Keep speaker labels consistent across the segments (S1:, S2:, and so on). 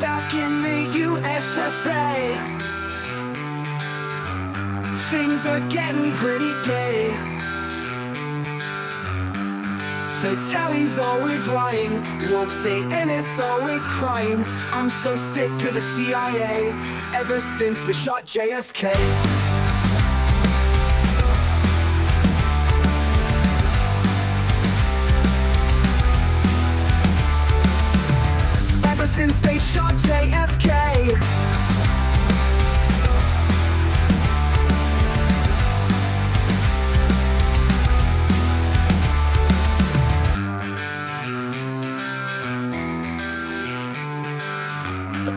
S1: Back in the USSA, things are getting pretty gay. The telly's always lying, woke say, and it's always crying. I'm so sick of the CIA, ever since they shot JFK. Ever since they shot JFK.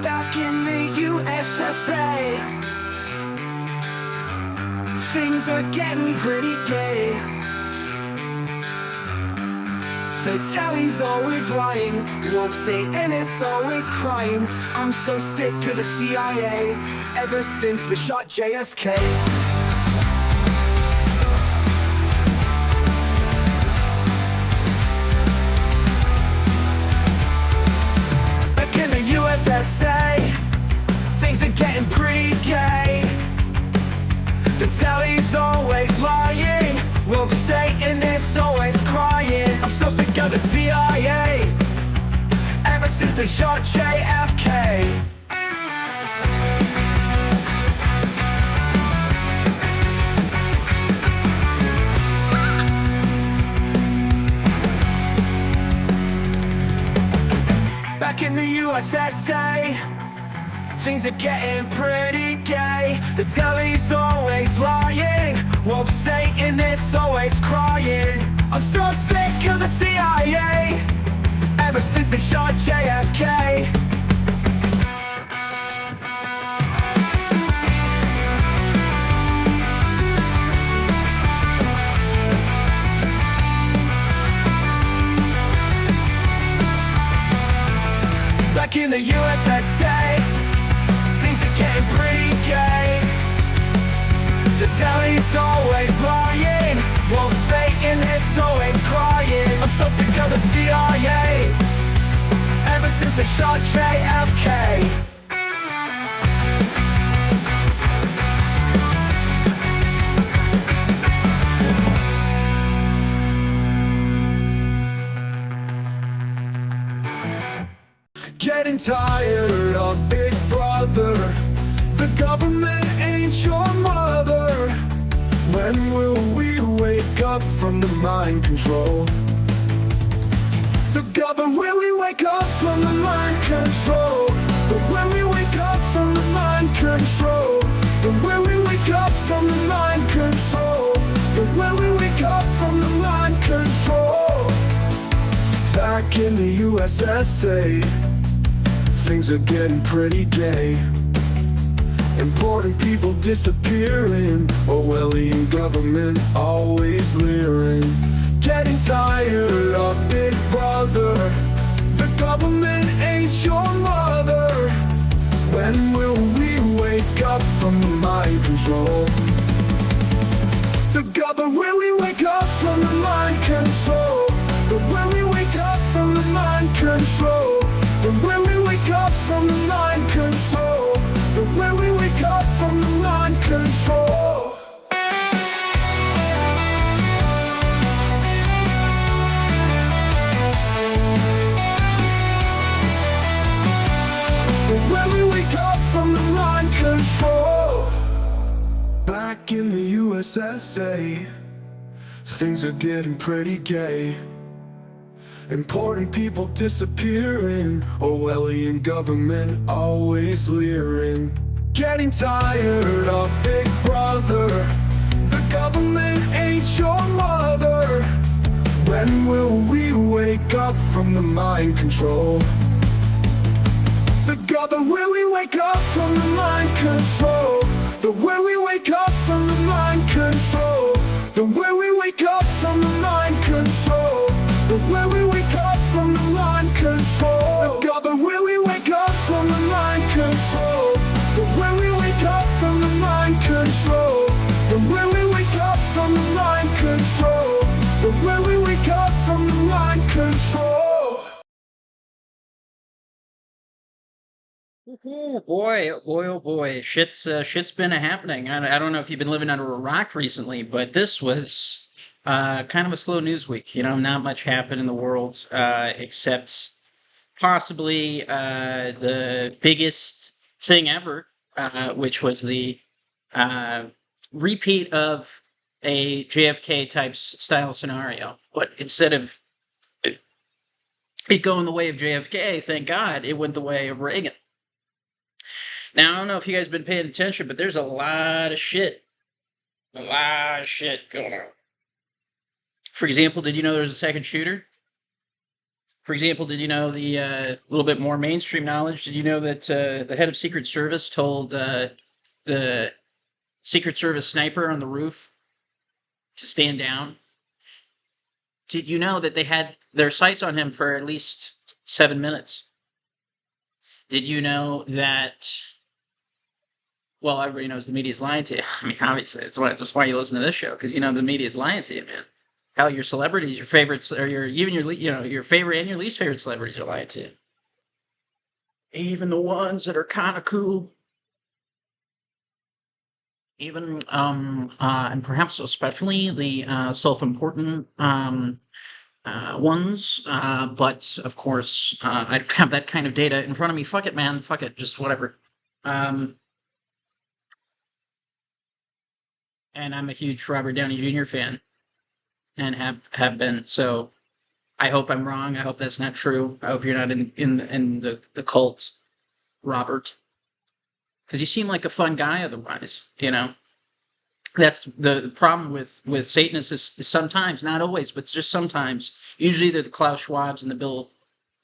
S1: Back in the USSA, things are getting pretty gay. The telly's always lying, woke say, and it's always crying. I'm so sick of the CIA, ever since they shot JFK. USSA, things are getting pretty gay. The telly's always lying, woke Satan is always crying. I'm so sick of the CIA, ever since they shot JFK. Back in the USSA, things are getting pretty gay. The telly's always lying, woke Satan is always crying. I'm so sick of the CIA, ever since they shot JFK. Back in the USSA, things are getting pretty gay. The telly's always lying, woke Satan is always crying. I'm so sick of the CIA, ever since they shot JFK. Getting tired of Big Brother, the government ain't your mother. When will we wake up from the mind control? The government, will we wake up from the mind control? But when we wake up from the mind control, but when we wake up from the mind control, but when we wake up from the mind control. Back in the USSA, things are getting pretty gay. Important people disappearing, Orwellian government always leering. Getting tired of Big Brother, the government ain't your mother. When will we wake up from the mind control? The government, will we wake up from the mind control? But when we wake up from the mind control, but when we wake up from the mind control, but when we wake up from the mind control. But when we wake up from the mind control. Back in the USSA, things are getting pretty gay. Important people disappearing, Orwellian government always leering. Getting tired of Big Brother, the government ain't your mother. When will we wake up from the mind control? The government, will we wake up from the mind control? The when we wake up from the mind control, the when we wake up from the mind control, the when we wake up from the mind control. The government, will we wake up from the mind control? The when we wake up from the mind control, the when we wake up from the mind control, the when we wake up from the mind control.
S2: Oh boy, oh boy, oh boy. Shit's been happening. I don't know if you've been living under a rock recently, but this was kind of a slow news week. Not much happened in the world except possibly the biggest thing ever, which was the uh, repeat of a JFK type style scenario. But instead of it going the way of JFK, thank God, it went the way of Reagan. Now, I don't know if you guys have been paying attention, but there's a lot of shit going on. For example, did you know there was a second shooter? For example, did you know the little bit more mainstream knowledge? Did you know that the head of Secret Service told the Secret Service sniper on the roof to stand down? Did you know that they had their sights on him for at least 7 minutes? Did you know that well, everybody knows the media's lying to you. I mean, obviously, that's why you listen to this show, because you know the media's lying to you, man. Hell, your celebrities, your favorites, or your favorite and your least favorite celebrities are lying to you. Even the ones that are kind of cool. Even and perhaps especially the self-important ones. But of course, I don't have that kind of data in front of me. Fuck it, man. Fuck it. Just whatever. Um, and I'm a huge Robert Downey Jr. fan, and have been. So I hope I'm wrong. I hope that's not true. I hope you're not in the cult, Robert, because you seem like a fun guy otherwise. That's the problem with Satanists is sometimes, not always, but just sometimes. Usually they're the Klaus Schwabs and the Bill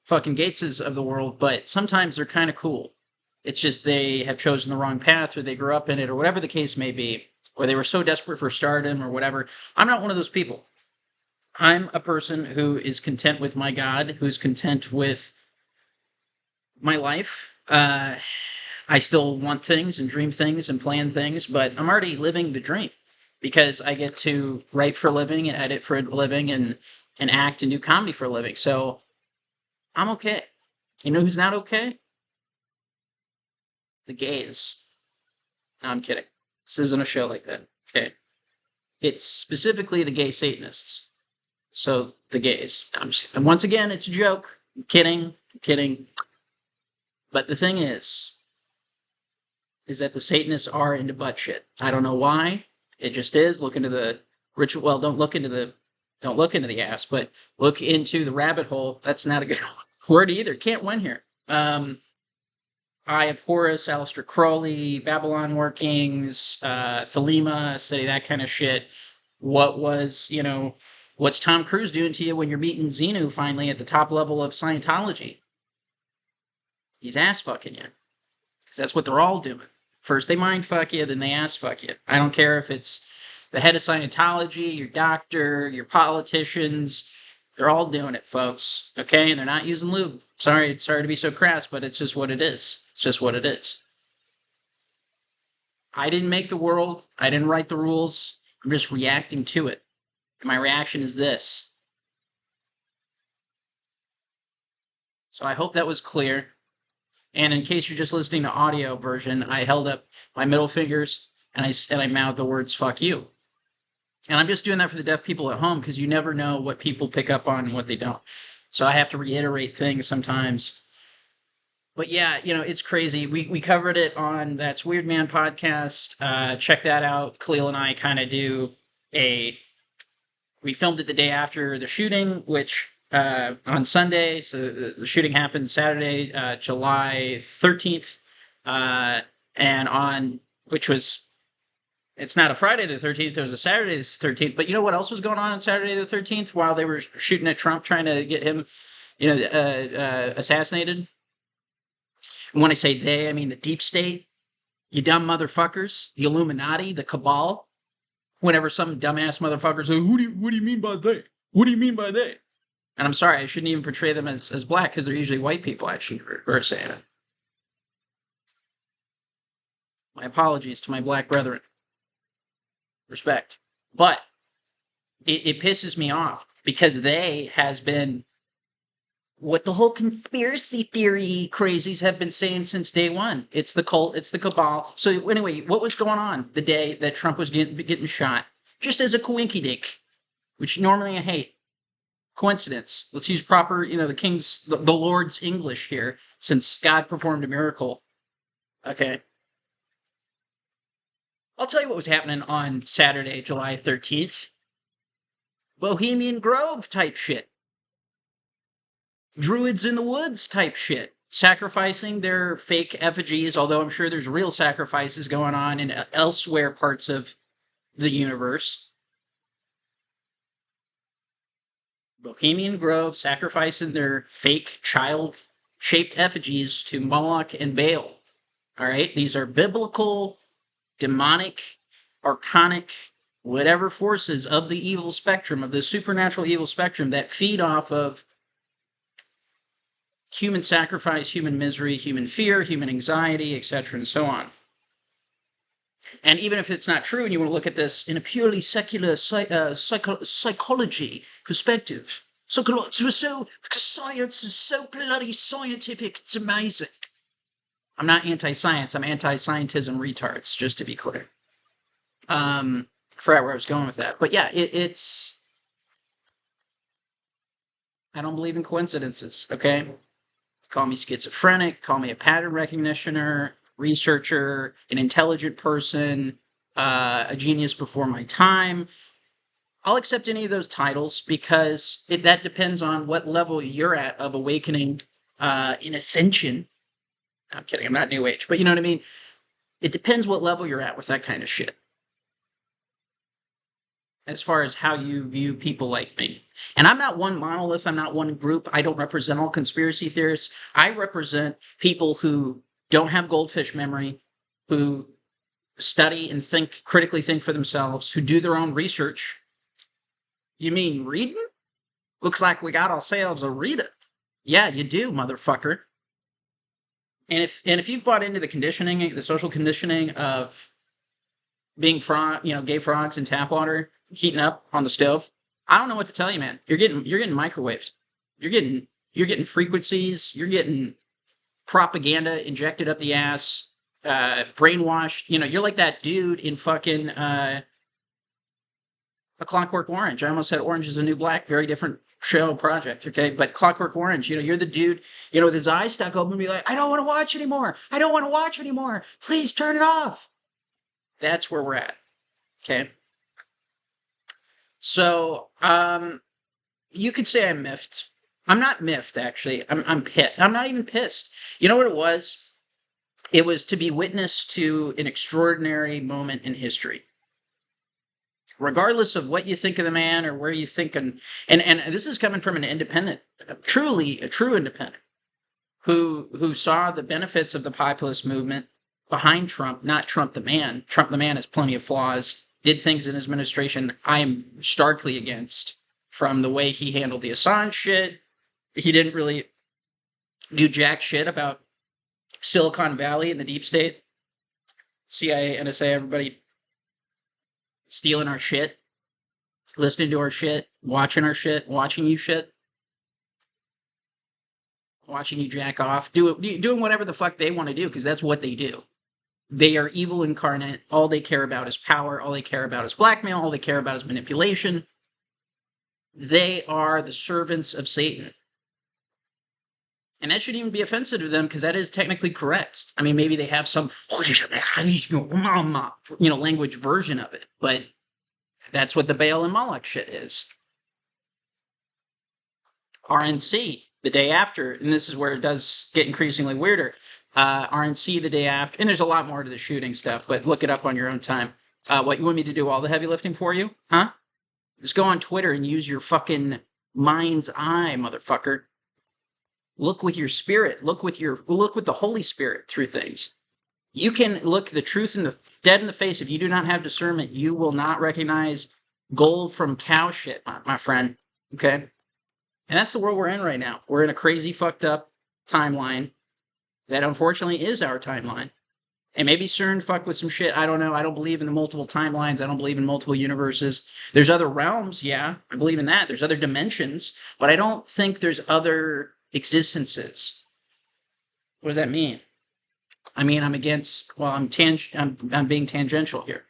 S2: fucking Gateses of the world, but sometimes they're kind of cool. It's just they have chosen the wrong path, or they grew up in it, or whatever the case may be, or they were so desperate for stardom or whatever. I'm not one of those people. I'm a person who is content with my God, who's content with my life. I still want things and dream things and plan things, but I'm already living the dream because I get to write for a living and edit for a living and act and do comedy for a living. So I'm okay. You know who's not okay? The gays. No, I'm kidding. This isn't a show like that. Okay. It's specifically the gay Satanists. So the gays. And once again, it's a joke. I'm kidding. I'm kidding. But the thing is that the Satanists are into butt shit. I don't know why. It just is. Look into the ritual. Well, don't look into the ass, but look into the rabbit hole. That's not a good word either. Can't win here. Eye of Horus, Aleister Crowley, Babylon workings, Thelema, study that kind of shit. What's Tom Cruise doing to you when you're meeting Xenu finally at the top level of Scientology? He's ass fucking you. Because that's what they're all doing. First they mind fuck you, then they ass fuck you. I don't care if it's the head of Scientology, your doctor, your politicians. They're all doing it, folks. Okay? And they're not using lube. Sorry to be so crass, but it's just what it is. It's just what it is. I didn't make the world. I didn't write the rules. I'm just reacting to it. And my reaction is this. So I hope that was clear. And in case you're just listening to audio version, I held up my middle fingers and I mouthed the words "fuck you." And I'm just doing that for the deaf people at home because you never know what people pick up on and what they don't. So I have to reiterate things sometimes. But yeah, it's crazy. We covered it on That's Weird Man podcast. Check that out. Khalil and I kind of do we filmed it the day after the shooting, which on Sunday. So the shooting happened Saturday, July 13th, it's not a Friday the 13th, it was a Saturday the 13th. But you know what else was going on Saturday the 13th while they were shooting at Trump, trying to get him, assassinated? And when I say they, I mean the deep state, you dumb motherfuckers, the Illuminati, the cabal. Whenever some dumbass motherfuckers say, what do you mean by they? What do you mean by they? And I'm sorry, I shouldn't even portray them as black because they're usually white people actually who are saying it. My apologies to my black brethren. Respect. But it pisses me off because they has been what the whole conspiracy theory crazies have been saying since day one. It's the cult, it's the cabal. So anyway, what was going on the day that Trump was getting shot? Just as a coinkydink, which normally I hate. Coincidence. Let's use proper, the Lord's English here, since God performed a miracle. Okay. I'll tell you what was happening on Saturday, July 13th. Bohemian Grove type shit. Druids in the woods type shit. Sacrificing their fake effigies, although I'm sure there's real sacrifices going on in elsewhere parts of the universe. Bohemian Grove sacrificing their fake child-shaped effigies to Moloch and Baal. All right? These are biblical, demonic, archonic, whatever forces of the evil spectrum, of the supernatural evil spectrum that feed off of human sacrifice, human misery, human fear, human anxiety, etc., and so on. And even if it's not true, and you want to look at this in a purely secular psychology perspective, science is so bloody scientific, it's amazing. I'm not anti-science, I'm anti-scientism retards, just to be clear. I forgot where I was going with that. But yeah, it's... I don't believe in coincidences, okay? Call me schizophrenic, call me a pattern recognitioner, researcher, an intelligent person, a genius before my time. I'll accept any of those titles because that depends on what level you're at of awakening in ascension. No, I'm kidding, I'm not New Age, but you know what I mean? It depends what level you're at with that kind of shit. As far as how you view people like me. And I'm not one monolith, I'm not one group, I don't represent all conspiracy theorists. I represent people who don't have goldfish memory, who study and critically think for themselves, who do their own research. You mean reading? Looks like we got ourselves a reader. Yeah, you do, motherfucker. And if you've bought into the conditioning, the social conditioning of being gay frogs in tap water, heating up on the stove, I don't know what to tell you, man. You're getting microwaved. You're getting frequencies. You're getting propaganda injected up the ass. Brainwashed. You're like that dude in fucking A Clockwork Orange. I almost said Orange is the New Black. Very different show project, okay? But Clockwork Orange, you're the dude, with his eyes stuck open and be like, I don't want to watch anymore. I don't want to watch anymore. Please turn it off. That's where we're at, okay? So, you could say I'm miffed. I'm not miffed, actually. I'm pissed. I'm not even pissed. You know what it was? It was to be witness to an extraordinary moment in history. Regardless of what you think of the man or where you think, and this is coming from an independent, a true independent, who saw the benefits of the populist movement behind Trump, not Trump the man. Trump the man has plenty of flaws, did things in his administration I am starkly against, from the way he handled the Assange shit. He didn't really do jack shit about Silicon Valley and the deep state, CIA, NSA, everybody stealing our shit, listening to our shit, watching our shit, watching you shit, watching you jack off, doing whatever the fuck they want to do, because that's what they do. They are evil incarnate. All they care about is power. All they care about is blackmail. All they care about is manipulation. They are the servants of Satan. And that shouldn't even be offensive to them, because that is technically correct. I mean, maybe they have some, language version of it, but that's what the Baal and Moloch shit is. RNC, the day after, and this is where it does get increasingly weirder. RNC the day after, and there's a lot more to the shooting stuff, but look it up on your own time. What, you want me to do all the heavy lifting for you? Huh? Just go on Twitter and use your fucking mind's eye, motherfucker. Look with your spirit. Look with the Holy Spirit through things. You can look the truth dead in the face. If you do not have discernment, you will not recognize gold from cow shit, my friend. Okay? And that's the world we're in right now. We're in a crazy, fucked up timeline that unfortunately is our timeline. And maybe CERN fucked with some shit. I don't know. I don't believe in the multiple timelines. I don't believe in multiple universes. There's other realms, yeah. I believe in that. There's other dimensions. But I don't think there's other existences. What does that mean? I mean, I'm against, well, I'm being tangential here.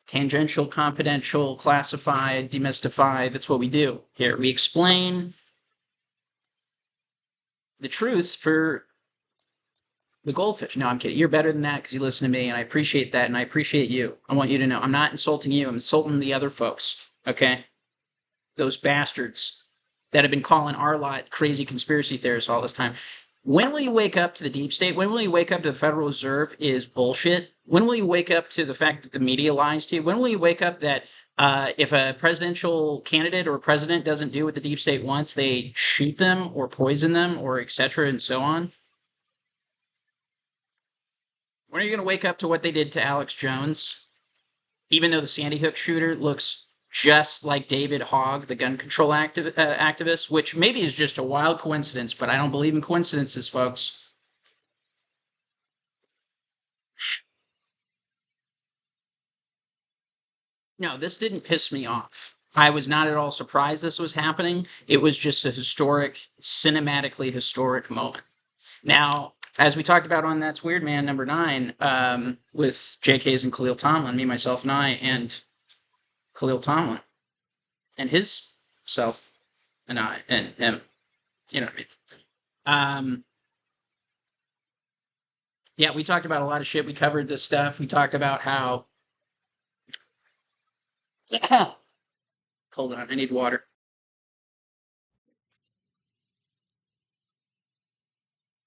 S2: Tangential, confidential, classified, demystified. That's what we do here. We explain the truth for the goldfish. No, I'm kidding. You're better than that because you listen to me, and I appreciate that, and I appreciate you. I want you to know I'm not insulting you. I'm insulting the other folks, okay? Those bastards that have been calling our lot crazy conspiracy theorists all this time. When will you wake up to the deep state? When will you wake up to the Federal Reserve is bullshit? When will you wake up to the fact that the media lies to you? When will you wake up that if a presidential candidate or a president doesn't do what the deep state wants, they shoot them or poison them or etc. and so on? When are you going to wake up to what they did to Alex Jones? Even though the Sandy Hook shooter looks just like David Hogg, the gun control activist, which maybe is just a wild coincidence, but I don't believe in coincidences, folks. No, this didn't piss me off. I was not at all surprised this was happening. It was just a historic, cinematically historic moment. Now, as we talked about on That's Weird Man number 9, with JK's and Khalil Tomlin, me, myself, and I, and Khalil Tomlin, and his self, and I, and him, you know what I mean? Yeah, we talked about a lot of shit. We covered this stuff. We talked about how... Hold on, I need water.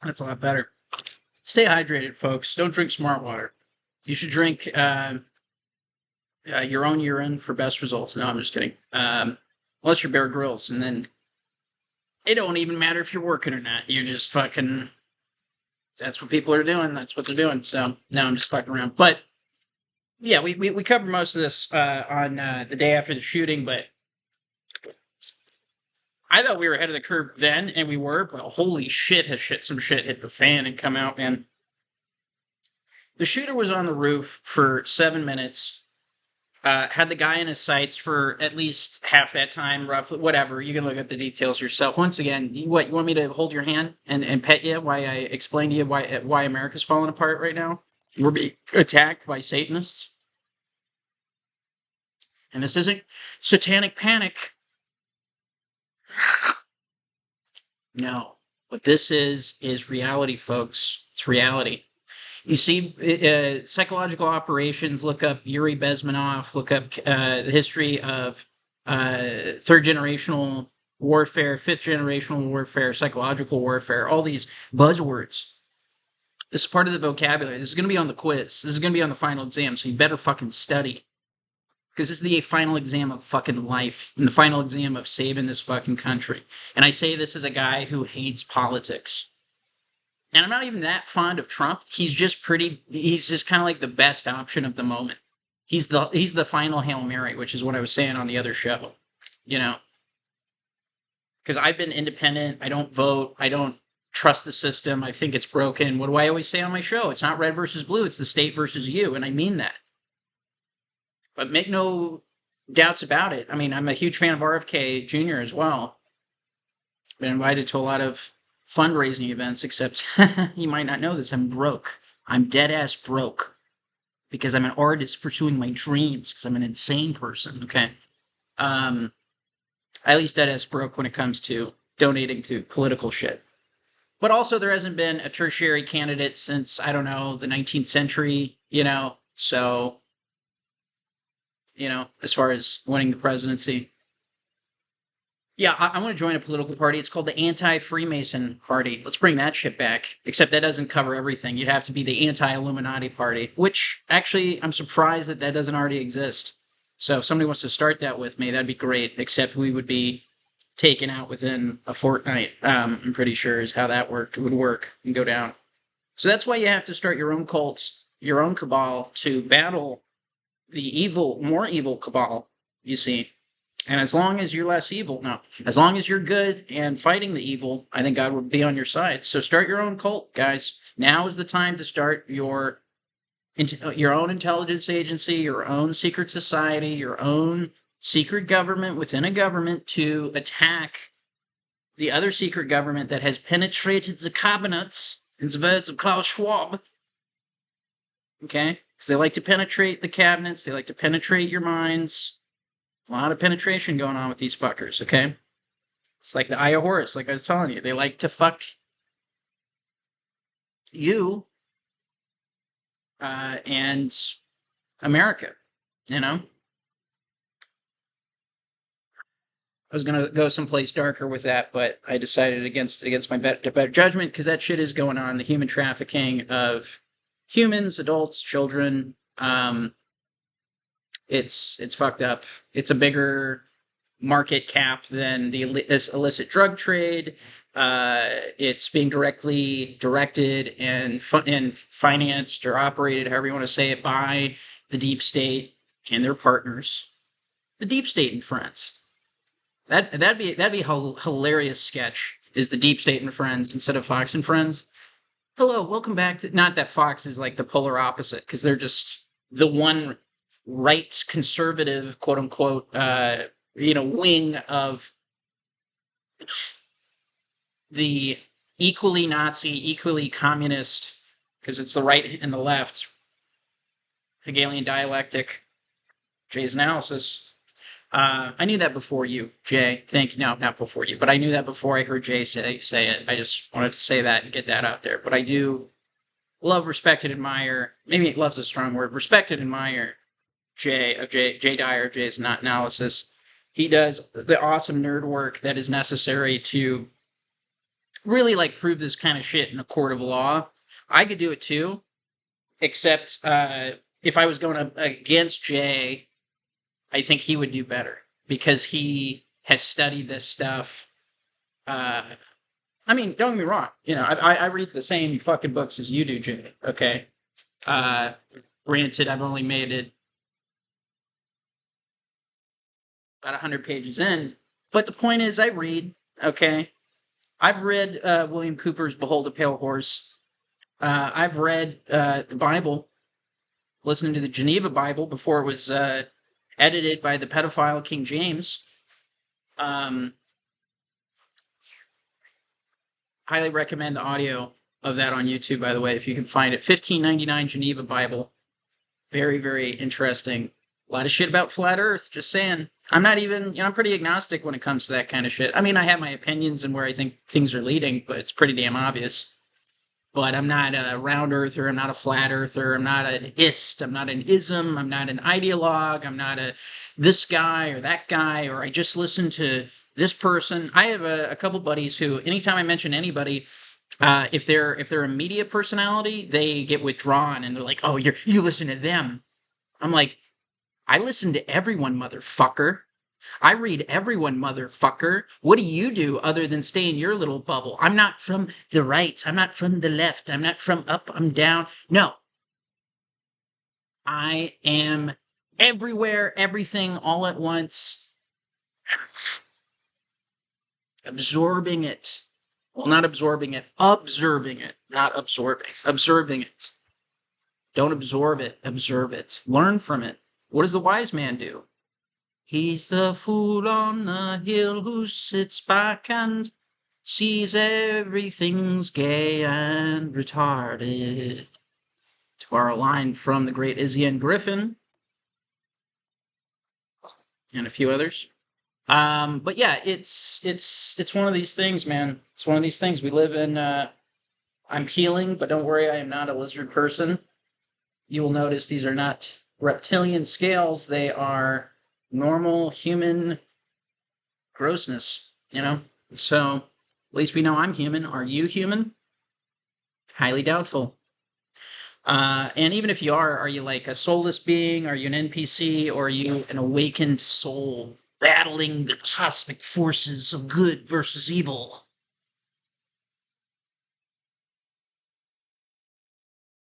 S2: That's a lot better. Stay hydrated, folks. Don't drink smart water. You should drink your own urine for best results. No, I'm just kidding. Unless you're Bear Grylls, and then it don't even matter if you're working or not. You're just fucking... That's what people are doing. That's what they're doing. So, no, I'm just fucking around. But, yeah, we covered most of this on the day after the shooting, but I thought we were ahead of the curve then, and we were, but holy shit, some shit hit the fan and come out, man. The shooter was on the roof for 7 minutes, had the guy in his sights for at least half that time, roughly, whatever. You can look at the details yourself. Once again, you want me to hold your hand and pet you while I explain to you why America's falling apart right now? We're being attacked by Satanists. And this isn't satanic panic. No. What this is reality, folks. It's reality. You see, psychological operations, look up Yuri Bezmenov, look up the history of third-generational warfare, fifth-generational warfare, psychological warfare, all these buzzwords. This is part of the vocabulary. This is going to be on the quiz. This is going to be on the final exam, so you better fucking study. Because this is the final exam of fucking life, and the final exam of saving this fucking country. And I say this as a guy who hates politics. And I'm not even that fond of Trump. He's just kind of like the best option of the moment. He's the final Hail Mary, which is what I was saying on the other show. You know? Because I've been independent. I don't vote. I don't trust the system. I think it's broken. What do I always say on my show? It's not red versus blue. It's the state versus you. And I mean that. But make no doubts about it. I mean, I'm a huge fan of RFK Jr. as well. Been invited to a lot of fundraising events, except you might not know this. I'm broke. I'm dead-ass broke. Because I'm an artist pursuing my dreams. Because I'm an insane person, okay? At least dead-ass broke when it comes to donating to political shit. But also, there hasn't been a tertiary candidate since, I don't know, the 19th century, you know? So... you know, as far as winning the presidency. Yeah, I want to join a political party. It's called the Anti-Freemason Party. Let's bring that shit back. Except that doesn't cover everything. You'd have to be the Anti-Illuminati Party, which, actually, I'm surprised that doesn't already exist. So if somebody wants to start that with me, that'd be great. Except we would be taken out within a fortnight, I'm pretty sure is how that would work and go down. So that's why you have to start your own cults, your own cabal, to battle the more evil cabal, you see. And as long as you're less evil, as long as you're good and fighting the evil, I think God would be on your side. So start your own cult, guys. Now is the time to start your own intelligence agency, your own secret society, your own secret government within a government to attack the other secret government that has penetrated the cabinets, in the words of Klaus Schwab, okay? Because they like to penetrate the cabinets, they like to penetrate your minds. A lot of penetration going on with these fuckers, okay? It's like the Eye of Horus, like I was telling you. They like to fuck you and America, you know? I was gonna go someplace darker with that, but I decided against my better judgment, because that shit is going on. The human trafficking of humans, adults, children. It's fucked up. It's a bigger market cap than this illicit drug trade. It's being directly directed and financed or operated, however you want to say it, by the deep state and their partners. The deep state and friends. That'd be a hilarious sketch. Is the deep state and friends instead of Fox and Friends? Hello, welcome back. Not that Fox is like the polar opposite, because they're just the one right conservative, quote unquote, wing of the equally Nazi, equally communist, because it's the right and the left. Hegelian dialectic. Jay's analysis. I knew that before you, Jay. Thank you. No, not before you, but I knew that before I heard Jay say it. I just wanted to say that and get that out there. But I do love, respect, and admire. Maybe love's a strong word. Respect and admire Jay Dyer, Jay's analysis. He does the awesome nerd work that is necessary to really like prove this kind of shit in a court of law. I could do it too, except if I was going up against Jay, I think he would do better, because he has studied this stuff. I mean, don't get me wrong. You know, I read the same fucking books as you do, Jimmy. Okay. Granted, I've only made it about 100 pages in, but the point is, I read. Okay. I've read William Cooper's "Behold a Pale Horse." I've read the Bible, listening to the Geneva Bible before it was edited by the pedophile King James. Highly recommend the audio of that on YouTube, by the way, if you can find it. $15.99 Geneva Bible. Very, very interesting. A lot of shit about flat Earth, just saying. I'm not even, I'm pretty agnostic when it comes to that kind of shit. I mean, I have my opinions and where I think things are leading, but it's pretty damn obvious. But I'm not a round earther, I'm not a flat earther, I'm not an ist, I'm not an ism, I'm not an ideologue, I'm not a this guy or that guy, or I just listen to this person. I have a couple buddies who, anytime I mention anybody, if they're a media personality, they get withdrawn and they're like, oh, you listen to them. I'm like, I listen to everyone, motherfucker. I read everyone, motherfucker. What do you do other than stay in your little bubble? I'm not from the right. I'm not from the left. I'm not from up, I'm down. No. I am everywhere, everything, all at once. Absorbing it. Well, not absorbing it. Observing it. Not absorbing. Observing it. Don't absorb it. Observe it. Learn from it. What does the wise man do? He's the fool on the hill who sits back and sees everything's gay and retarded. To borrow a line from the great Izzy Griffin and a few others. But yeah, it's one of these things, man. It's one of these things. We live in. I'm healing, but don't worry, I am not a lizard person. You will notice these are not reptilian scales. They are normal human grossness, you know? So, at least we know I'm human. Are you human? Highly doubtful. And even if you are you like a soulless being? Are you an NPC? Or are you an awakened soul battling the cosmic forces of good versus evil?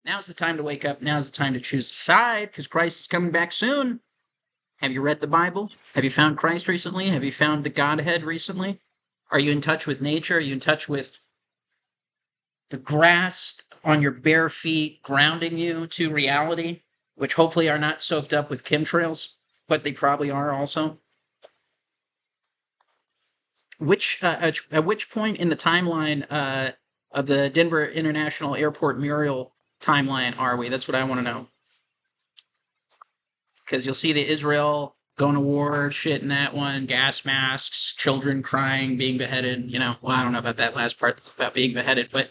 S2: Now's the time to wake up. Now's the time to choose a side, because Christ is coming back soon. Have you read the Bible? Have you found Christ recently? Have you found the Godhead recently? Are you in touch with nature? Are you in touch with the grass on your bare feet, grounding you to reality, which hopefully are not soaked up with chemtrails, but they probably are also? At which point in the timeline of the Denver International Airport mural timeline are we? That's what I want to know. Because you'll see the Israel going to war shit in that one, gas masks, children crying, being beheaded. Well, I don't know about that last part about being beheaded, but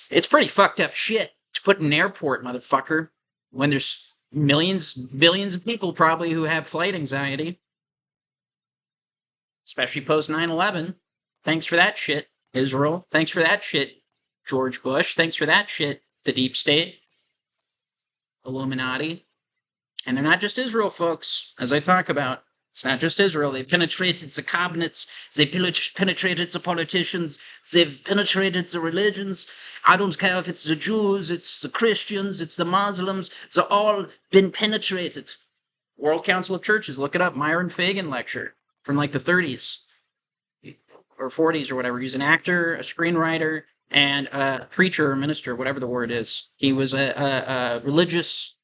S2: it's pretty fucked up shit to put in an airport, motherfucker, when there's billions of people probably who have flight anxiety, especially post 9/11. Thanks for that shit, Israel. Thanks for that shit, George Bush. Thanks for that shit, the deep state, Illuminati. And they're not just Israel, folks, as I talk about. It's not just Israel. They've penetrated the cabinets. They've penetrated the politicians. They've penetrated the religions. I don't care if it's the Jews, it's the Christians, it's the Muslims. They've all been penetrated. World Council of Churches, look it up. Myron Fagan lecture from like the 30s or 40s or whatever. He's an actor, a screenwriter, and a preacher or minister, whatever the word is. He was a religious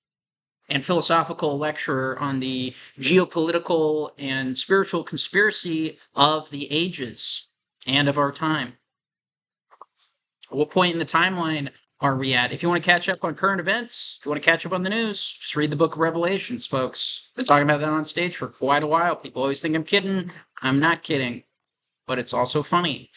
S2: and philosophical lecturer on the geopolitical and spiritual conspiracy of the ages and of our time. At what point in the timeline are we at? If you want to catch up on current events, if you want to catch up on the news, just read the book of Revelations, folks. Been talking about that on stage for quite a while. People always think I'm kidding. I'm not kidding. But it's also funny.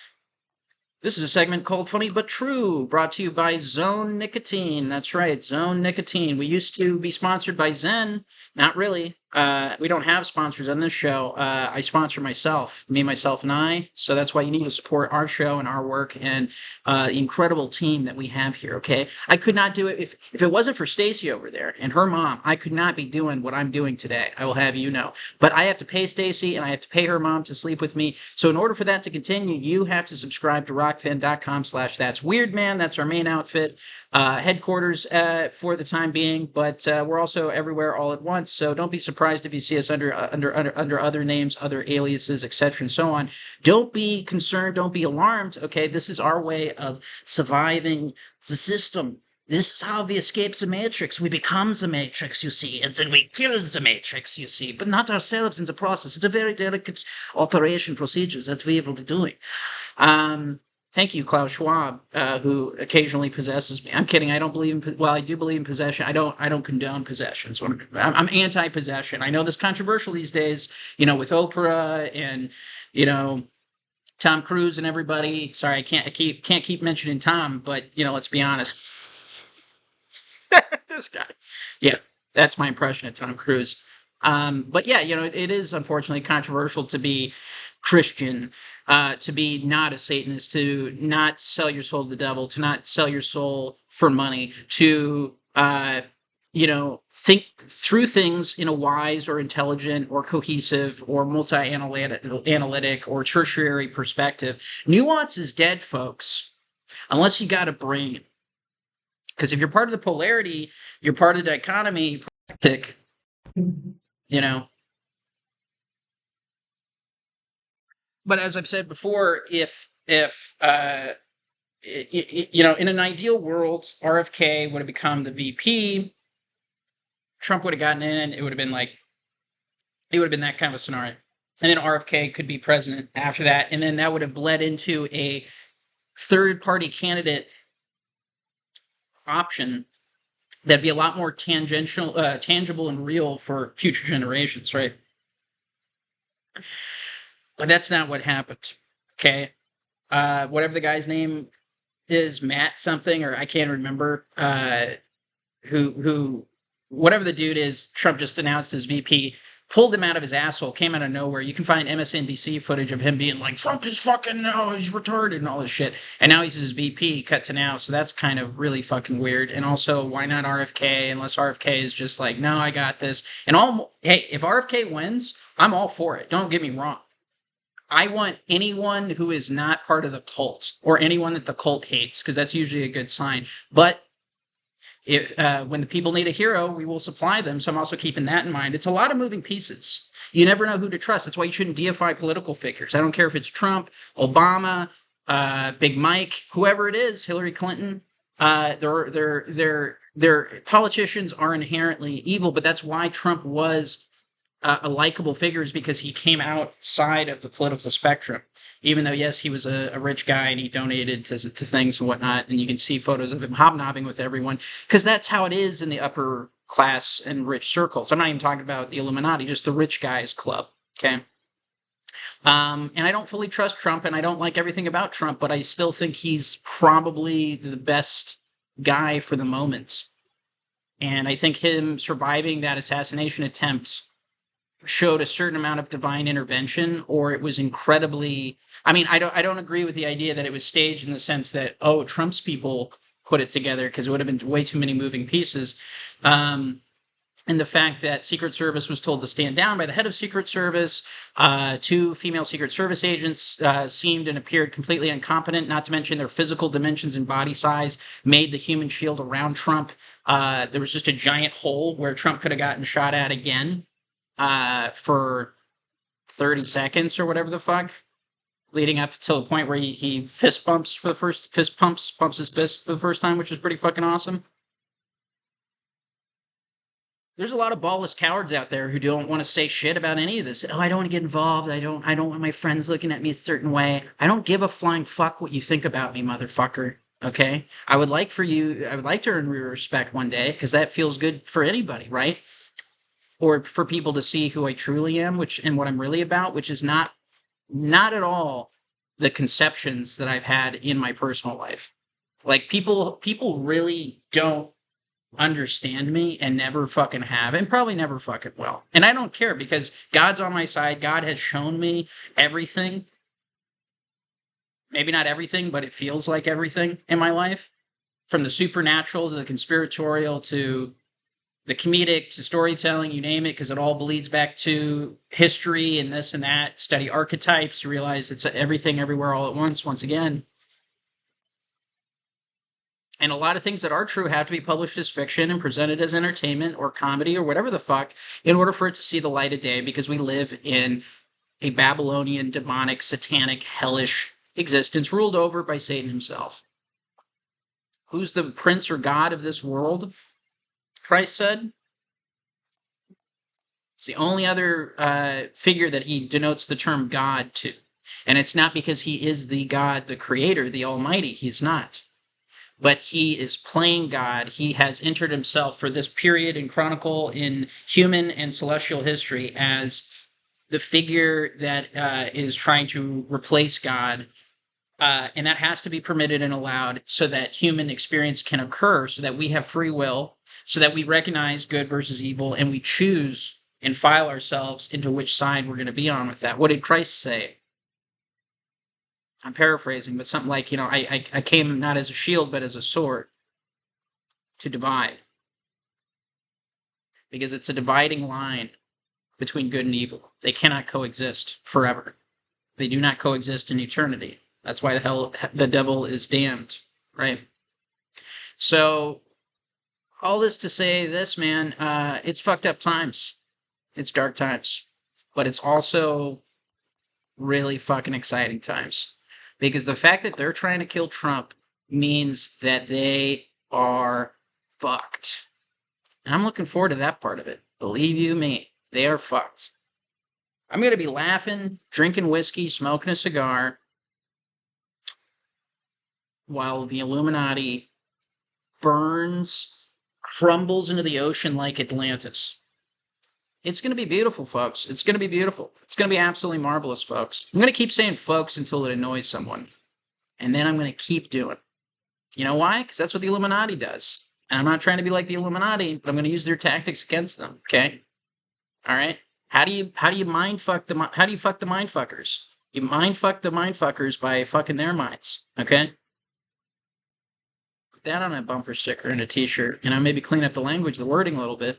S2: This is a segment called Funny But True, brought to you by Zone Nicotine. That's right, Zone Nicotine. We used to be sponsored by Zen. Not really. We don't have sponsors on this show. I sponsor myself, me, myself, and I. So that's why you need to support our show and our work and the incredible team that we have here, okay? I could not do it if it wasn't for Stacy over there and her mom. I could not be doing what I'm doing today. I will have you know. But I have to pay Stacy and I have to pay her mom to sleep with me. So in order for that to continue, you have to subscribe to rockfin.com/thatsweirdman. That's our main outfit headquarters for the time being. But we're also everywhere all at once. So don't be surprised if you see us under other names, other aliases, etc., and so on. Don't be concerned. Don't be alarmed. Okay, this is our way of surviving the system. This is how we escape the Matrix. We become the Matrix, you see, and then we kill the Matrix, you see, but not ourselves in the process. It's a very delicate operation procedure that we will be doing. Thank you, Klaus Schwab, who occasionally possesses me. I'm kidding. I don't believe in. Well, I do believe in possession. I don't condone possession. So I'm anti-possession. I know this is controversial these days. With Oprah and Tom Cruise and everybody. Sorry, I can't keep mentioning Tom, but let's be honest. This guy. Yeah, that's my impression of Tom Cruise. But yeah, it is unfortunately controversial to be Christian, to be not a Satanist, to not sell your soul to the devil, to not sell your soul for money, to think through things in a wise or intelligent or cohesive or multi-analytic or tertiary perspective. Nuance is dead, folks, unless you got a brain. Because if you're part of the polarity, you're part of the dichotomy, practic, But as I've said before, if in an ideal world, RFK would have become the VP, Trump would have gotten in, it would have been that kind of a scenario. And then RFK could be president after that, and then that would have bled into a third-party candidate option that'd be a lot more tangible and real for future generations, right? But that's not what happened, okay? Whatever the guy's name is, Matt something, or I can't remember, whatever the dude is, Trump just announced as VP, pulled him out of his asshole, came out of nowhere. You can find MSNBC footage of him being like, Trump is fucking, he's retarded and all this shit. And now he's his VP, cut to now, so that's kind of really fucking weird. And also, why not RFK, unless RFK is just like, no, I got this. And hey, if RFK wins, I'm all for it. Don't get me wrong. I want anyone who is not part of the cult, or anyone that the cult hates, because that's usually a good sign. But when the people need a hero, we will supply them. So I'm also keeping that in mind. It's a lot of moving pieces. You never know who to trust. That's why you shouldn't deify political figures. I don't care if it's Trump, Obama, Big Mike, whoever it is, Hillary Clinton. Their politicians are inherently evil, but that's why Trump was a likable figure is because he came outside of the political spectrum. Even though, yes, he was a rich guy and he donated to things and whatnot, and you can see photos of him hobnobbing with everyone, because that's how it is in the upper class and rich circles. I'm not even talking about the Illuminati, just the rich guys club, okay? And I don't fully trust Trump, and I don't like everything about Trump, but I still think he's probably the best guy for the moment. And I think him surviving that assassination attempt showed a certain amount of divine intervention, or it was incredibly. I mean, I don't agree with the idea that it was staged in the sense that, oh, Trump's people put it together, because it would have been way too many moving pieces. And the fact that Secret Service was told to stand down by the head of Secret Service, two female Secret Service agents seemed and appeared completely incompetent, not to mention their physical dimensions and body size made the human shield around Trump. There was just a giant hole where Trump could have gotten shot at again for 30 seconds or whatever the fuck, leading up till the point where he pumps his fist for the first time, which was pretty fucking awesome. There's a lot of ballless cowards out there who don't want to say shit about any of this. Oh, I don't want to get involved. I don't want my friends looking at me a certain way. I don't give a flying fuck what you think about me, motherfucker. Okay? I would like to earn your respect one day, because that feels good for anybody, right? Or for people to see who I truly am, and what I'm really about, which is not at all the conceptions that I've had in my personal life. Like, people really don't understand me, and never fucking have, and probably never fucking will. And I don't care, because God's on my side. God has shown me everything. Maybe not everything, but it feels like everything in my life. From the supernatural to the conspiratorial to the comedic to storytelling, you name it, because it all bleeds back to history and this and that. Study archetypes, realize it's everything everywhere all at once again. And a lot of things that are true have to be published as fiction and presented as entertainment or comedy or whatever the fuck in order for it to see the light of day, because we live in a Babylonian, demonic, satanic, hellish existence ruled over by Satan himself. Who's the prince or god of this world? Christ said. It's the only other figure that he denotes the term God to. And it's not because he is the God, the creator, the almighty. He's not. But he is playing God. He has entered himself for this period and chronicle in human and celestial history as the figure that is trying to replace God. And that has to be permitted and allowed so that human experience can occur, so that we have free will, so that we recognize good versus evil, and we choose and file ourselves into which side we're going to be on with that. What did Christ say? I'm paraphrasing, but something like, I came not as a shield, but as a sword to divide. Because it's a dividing line between good and evil. They cannot coexist forever. They do not coexist in eternity. That's why the devil is damned, right? So, all this to say this, man, it's fucked up times. It's dark times. But it's also really fucking exciting times. Because the fact that they're trying to kill Trump means that they are fucked. And I'm looking forward to that part of it. Believe you me, they are fucked. I'm going to be laughing, drinking whiskey, smoking a cigar, while the Illuminati crumbles into the ocean like Atlantis. It's going to be beautiful, folks. It's going to be beautiful. It's going to be absolutely marvelous, folks. I'm going to keep saying folks until it annoys someone. And then I'm going to keep doing it. You know why? Because that's what the Illuminati does. And I'm not trying to be like the Illuminati, but I'm going to use their tactics against them, okay? All right? How do you fuck the mind fuckers? You mind fuck the mind fuckers by fucking their minds, okay? Put that on a bumper sticker and a t-shirt, and I maybe clean up the language, the wording a little bit.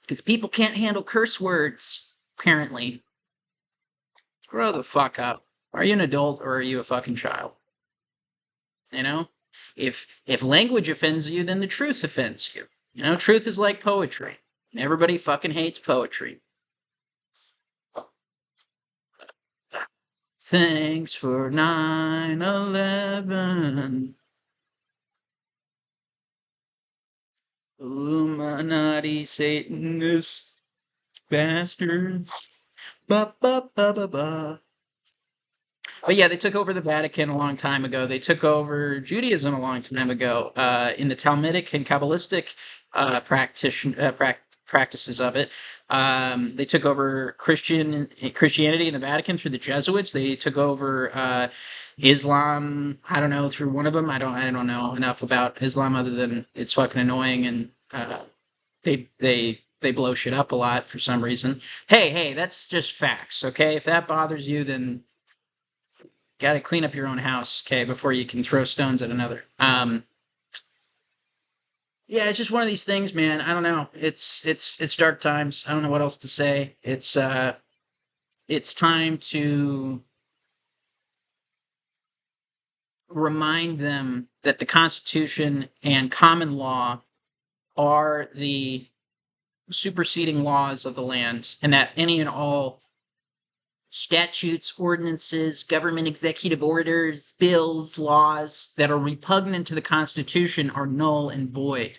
S2: Because people can't handle curse words, apparently. Grow the fuck up. Are you an adult or are you a fucking child? You know? If language offends you, then the truth offends you. You know, truth is like poetry. And everybody fucking hates poetry. Thanks for 9/11. Illuminati Satanists. Bastards. Ba ba ba ba ba. But yeah, they took over the Vatican a long time ago. They took over Judaism a long time ago. In the Talmudic and Kabbalistic practices of it, they took over Christianity in the Vatican through the Jesuits. They took over Islam. I don't know, through one of them. I don't know enough about Islam other than it's fucking annoying, and they blow shit up a lot for some reason. Hey, that's just facts, okay? If that bothers you, then got to clean up your own house, okay, before you can throw stones at another. Yeah, it's just one of these things, man. I don't know. It's dark times. I don't know what else to say. It's time to remind them that the Constitution and common law are the superseding laws of the land, and that any and all statutes, ordinances, government executive orders, bills, laws that are repugnant to the Constitution are null and void.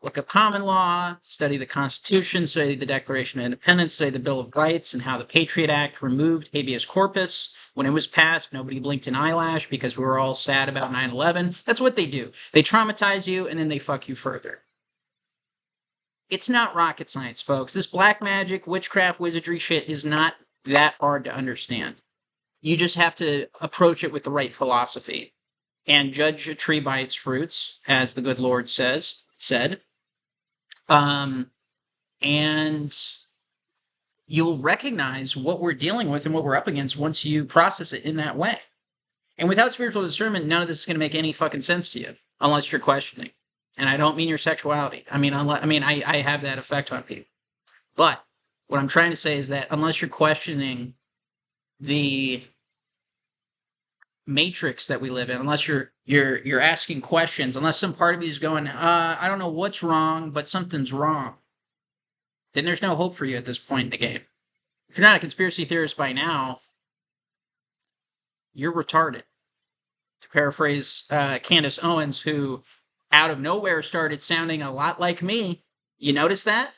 S2: Look up common law, study the Constitution, study the Declaration of Independence, study the Bill of Rights, and how the Patriot Act removed habeas corpus. When it was passed, nobody blinked an eyelash because we were all sad about 9/11. That's what they do. They traumatize you, and then they fuck you further. It's not rocket science, folks. This black magic, witchcraft, wizardry shit is not that hard to understand. You just have to approach it with the right philosophy and judge a tree by its fruits, as the good Lord said. And you'll recognize what we're dealing with and what we're up against once you process it in that way. And without spiritual discernment, none of this is going to make any fucking sense to you, unless you're questioning. And I don't mean your sexuality. I have that effect on people. But what I'm trying to say is that unless you're questioning the matrix that we live in, unless you're asking questions, unless some part of you is going, I don't know what's wrong, but something's wrong, then there's no hope for you at this point in the game. If you're not a conspiracy theorist by now, you're retarded. To paraphrase Candace Owens, who out of nowhere started sounding a lot like me. You notice that?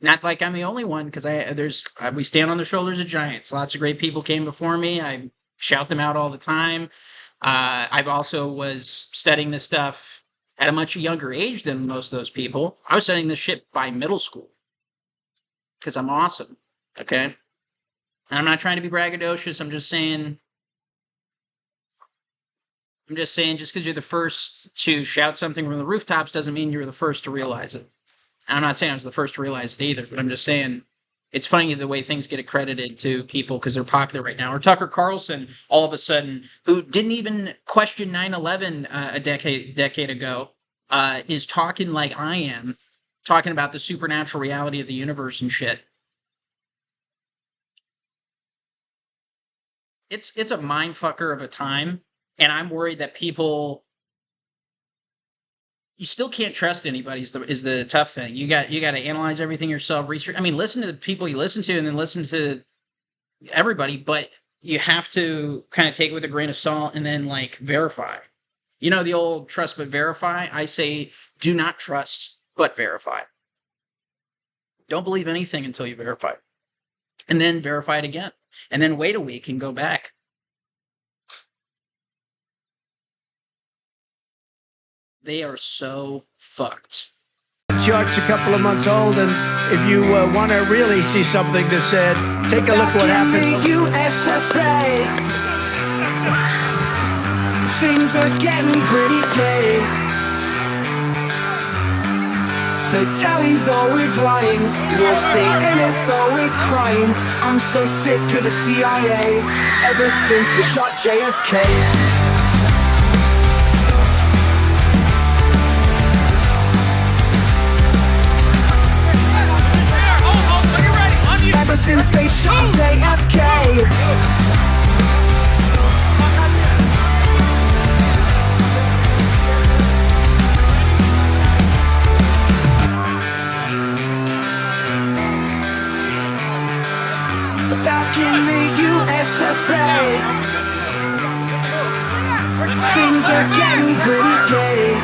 S2: Not like I'm the only one, because we stand on the shoulders of giants. Lots of great people came before me. I shout them out all the time. I've also was studying this stuff at a much younger age than most of those people. I was studying this shit by middle school because I'm awesome. Okay, and I'm not trying to be braggadocious. I'm just saying just because you're the first to shout something from the rooftops doesn't mean you're the first to realize it. I'm not saying I was the first to realize it either, but I'm just saying it's funny the way things get accredited to people because they're popular right now. Or Tucker Carlson, all of a sudden, who didn't even question 9/11 a decade ago, is talking like I am, talking about the supernatural reality of the universe and shit. It's a mindfucker of a time. And I'm worried that people, you still can't trust anybody is the tough thing. You got to analyze everything yourself, research. I mean, listen to the people you listen to and then listen to everybody, but you have to kind of take it with a grain of salt and then verify. You know, the old trust but verify? I say do not trust but verify. Don't believe anything until you verify. And then verify it again. And then wait a week and go back. They are so fucked.
S3: Chart's a couple of months old, and if you want to really see something that's said, take a look what happened.
S1: In the USSA, things are getting pretty gay. The telly's always lying, woke Satanists always crying. I'm so sick of the CIA, ever since they shot JFK. Since they shot JFK. Back in the USSA, things are getting pretty gay.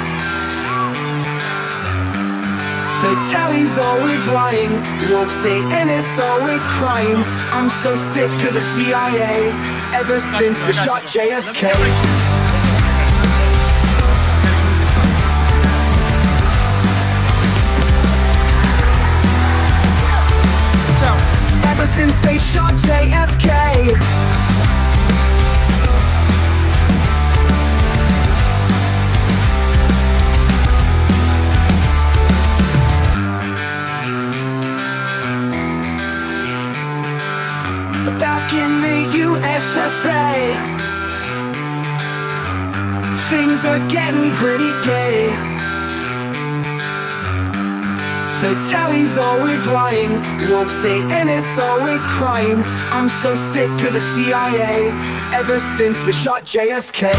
S1: The The telly's always lying, won't say and it's always crime. I'm so sick of the CIA, ever since they shot JFK. Ever since they shot JFK. Back in the USSA, things are getting pretty gay. The telly's always lying, won't say and it's always crime. I'm so sick of the CIA, ever since they shot JFK.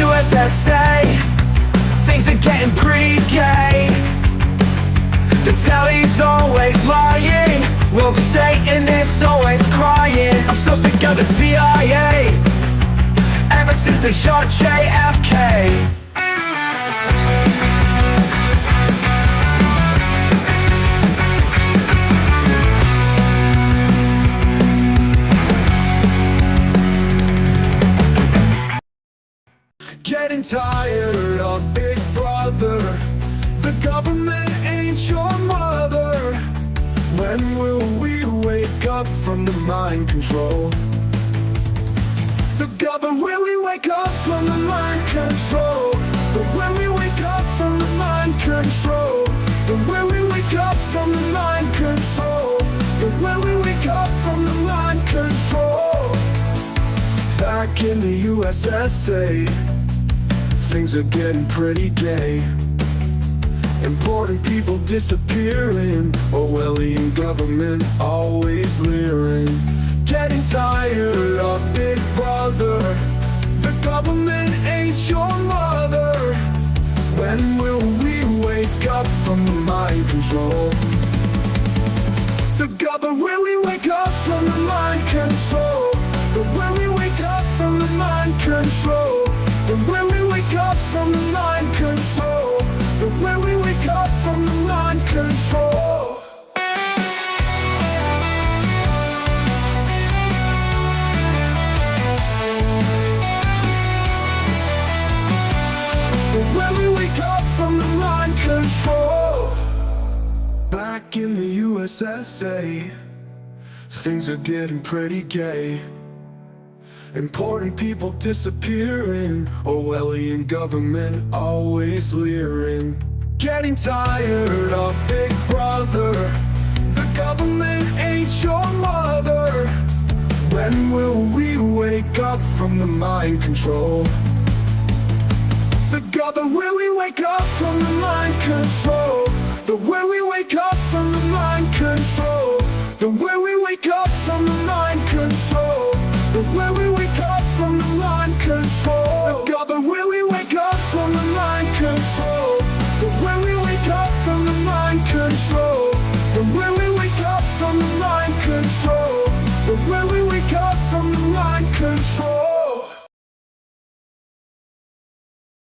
S1: USSA, things are getting pretty gay. The telly's always lying, won't say and it's always crying. I'm so sick of the CIA, ever since they shot JFK. Getting tired of Big Brother, the government ain't your mother. When will we wake up from the mind control? The government, will we wake up from the mind control? But when we wake up from the mind control, but when we wake up from the mind control, but when we wake up from the mind control. Back in the USSA, things are getting pretty gay. Important people disappearing, Orwellian government always leering. Getting tired of Big Brother, the government ain't your mother. When will we wake up from the mind control? The government, will we wake up from the mind control? But when we wake up from the mind control, but when we wake up from the mind control, but when we wake up from the mind control. But when we wake up from the mind control. Back in the USSA, things are getting pretty gay. Important people disappearing, Orwellian government always leering. Getting tired of Big Brother, the government ain't your mother. When will we wake up from the mind control? The government, will we wake up from the mind control? The when we wake up from the mind control, the when we wake up from the mind